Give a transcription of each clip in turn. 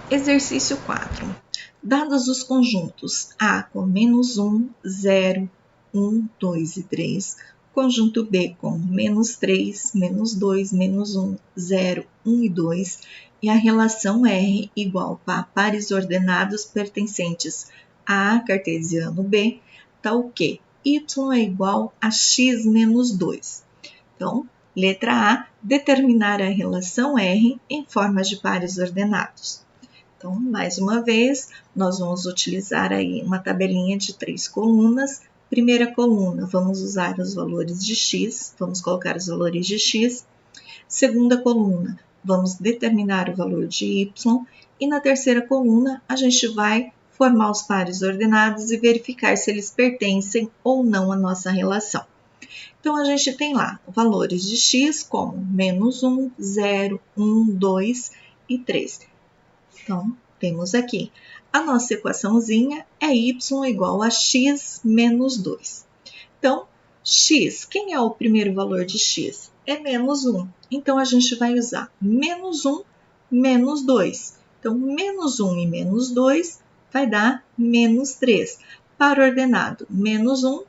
Exercício 4. Dados os conjuntos A com -1, 0, 1, 2 e 3, conjunto B com -3, -2, -1, 0, 1 e 2, e a relação R igual a pares ordenados pertencentes a A cartesiano B, tal que y é igual a x menos 2. Então, letra A, determinar a relação R em formas de pares ordenados. Então, mais uma vez, nós vamos utilizar aí uma tabelinha de 3 colunas. Primeira coluna, vamos usar os valores de x, vamos colocar os valores de x. Segunda coluna, vamos determinar o valor de y. E na terceira coluna, a gente vai formar os pares ordenados e verificar se eles pertencem ou não à nossa relação. Então, a gente tem lá valores de x como -1, 0, 1, 2 e 3. Então, temos aqui a nossa equaçãozinha é y igual a x menos 2. Então, x, quem é o primeiro valor de x? É -1. Então, a gente vai usar -1 menos 2. Então, -1 e menos 2 vai dar -3. Para o ordenado, -1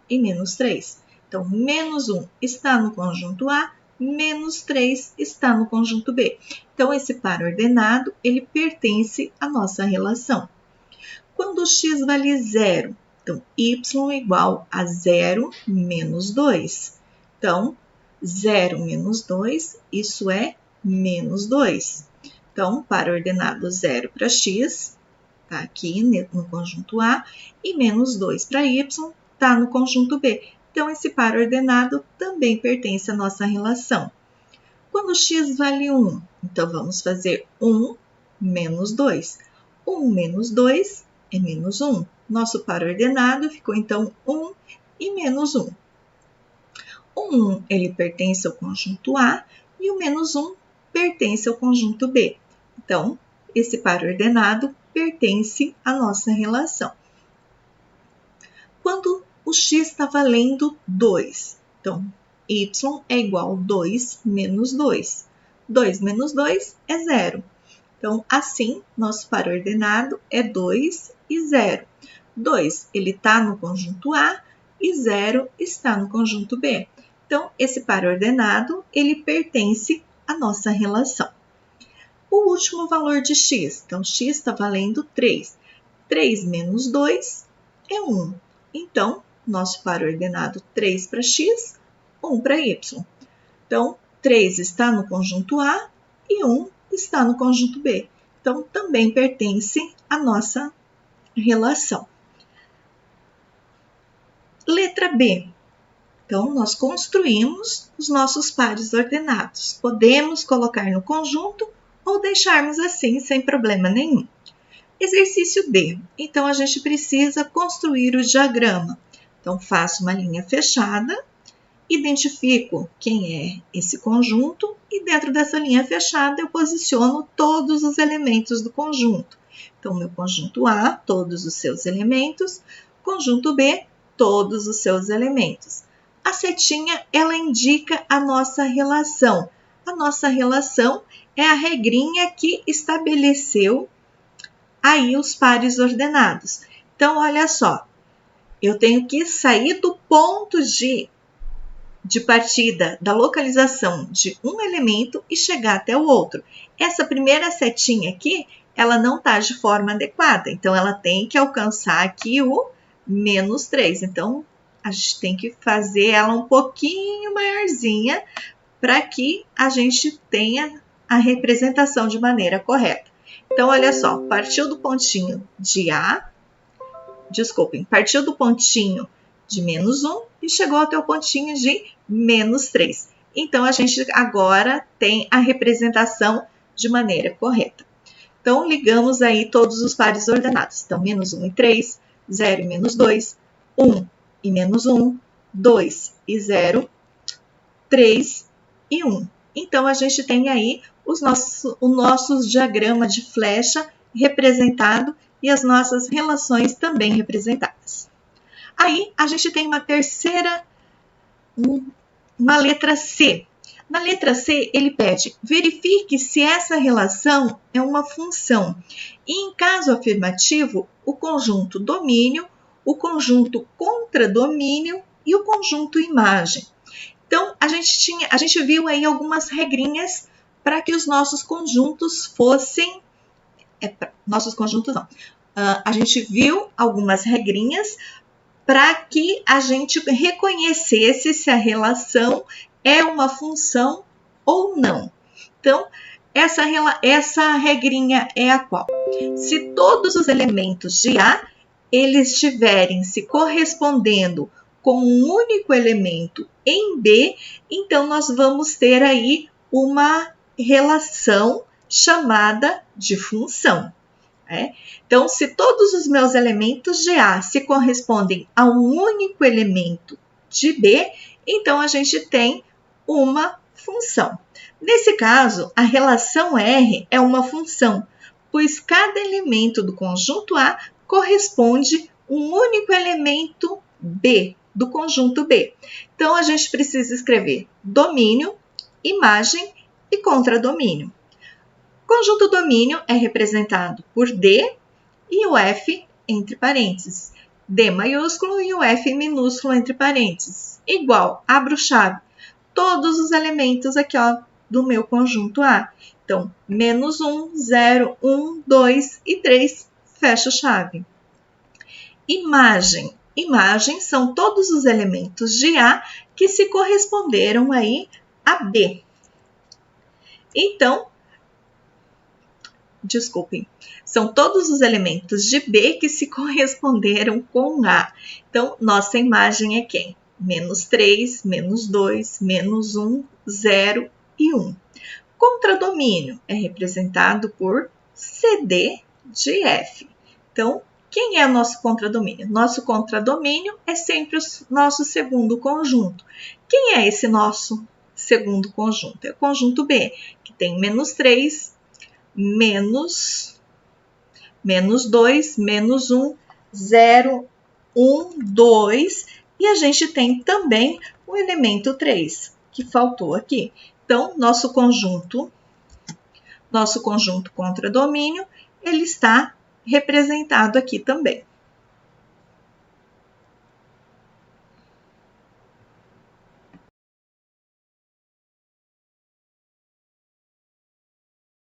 e menos 3. Então, -1 está no conjunto A, -3 está no conjunto B. Então, esse par ordenado, ele pertence à nossa relação. Quando x vale 0, então, y igual a 0 menos 2. Então, 0 menos 2, isso é menos 2. Então, par ordenado 0 para x, está aqui no conjunto A, e menos 2 para y, está no conjunto B. Então, esse par ordenado também pertence à nossa relação. Quando x vale 1, então vamos fazer 1 menos 2. 1 menos 2 é menos 1. Nosso par ordenado ficou, então, 1 e menos 1. O 1 ele pertence ao conjunto A e o menos 1 pertence ao conjunto B. Então, esse par ordenado pertence à nossa relação. Quando o x está valendo 2, então, y é igual a 2 menos 2. 2 menos 2 é 0. Então, assim, nosso par ordenado é 2 e 0. 2, ele está no conjunto A e 0 está no conjunto B. Então, esse par ordenado, ele pertence à nossa relação. O último valor de x, então, x está valendo 3. 3 menos 2 é 1. Então, nosso par ordenado 3 para x, 1 para y. Então, 3 está no conjunto A e 1 está no conjunto B. Então, também pertence à nossa relação. Letra B. Então, nós construímos os nossos pares ordenados. Podemos colocar no conjunto ou deixarmos assim, sem problema nenhum. Exercício D. Então, a gente precisa construir o diagrama. Então, faço uma linha fechada, identifico quem é esse conjunto e dentro dessa linha fechada eu posiciono todos os elementos do conjunto. Então, meu conjunto A, todos os seus elementos, conjunto B, todos os seus elementos. A setinha, ela indica a nossa relação. A nossa relação é a regrinha que estabeleceu aí os pares ordenados. Então, olha só, eu tenho que sair do ponto de partida, da localização de um elemento e chegar até o outro. Essa primeira setinha aqui, ela não está de forma adequada, então ela tem que alcançar aqui o -3. Então, a gente tem que fazer ela um pouquinho maiorzinha para que a gente tenha a representação de maneira correta. Então, olha só, partiu do pontinho de A, partiu do pontinho de -1 e chegou até o pontinho de -3. Então, a gente agora tem a representação de maneira correta. Então, ligamos aí todos os pares ordenados. Então, -1 e 3, 0 e menos 2, 1 e menos 1, 2 e 0, 3 e 1. Então, a gente tem aí os nossos diagramas de flecha representado e as nossas relações também representadas. Aí, a gente tem uma terceira, uma letra C. Na letra C, ele pede, verifique se essa relação é uma função. E em caso afirmativo, o conjunto domínio, o conjunto contradomínio e o conjunto imagem. Então, a gente viu aí algumas regrinhas para que os nossos conjuntos fossem... nossos conjuntos não. A gente viu algumas regrinhas para que a gente reconhecesse se a relação é uma função ou não. Então, essa regrinha é a qual? Se todos os elementos de A eles estiverem se correspondendo com um único elemento em B, então nós vamos ter aí uma relação chamada de função. Então, se todos os meus elementos de A se correspondem a um único elemento de B, então a gente tem uma função. Nesse caso, a relação R é uma função, pois cada elemento do conjunto A corresponde a um único elemento B, do conjunto B. Então, a gente precisa escrever domínio, imagem e contradomínio. O conjunto domínio é representado por D e o F entre parênteses. D maiúsculo e o F minúsculo entre parênteses. Igual, abro chave, todos os elementos aqui do meu conjunto A. Então, menos 1, 0, 1, 2 e 3, fecho chave. Imagem. Imagem são todos os elementos de A que se corresponderam aí a B. Então, desculpem, são todos os elementos de B que se corresponderam com A. Então, nossa imagem é quem? Menos 3, menos 2, menos 1, 0 e 1. Contradomínio é representado por CD de F. Então, quem é o nosso contradomínio? Nosso contradomínio é sempre o nosso segundo conjunto. Quem é esse nosso segundo conjunto? É o conjunto B, que tem menos 3, menos 2, menos 1, 0, 1, 2. E a gente tem também o elemento 3, que faltou aqui. Então, nosso conjunto contradomínio, ele está representado aqui também.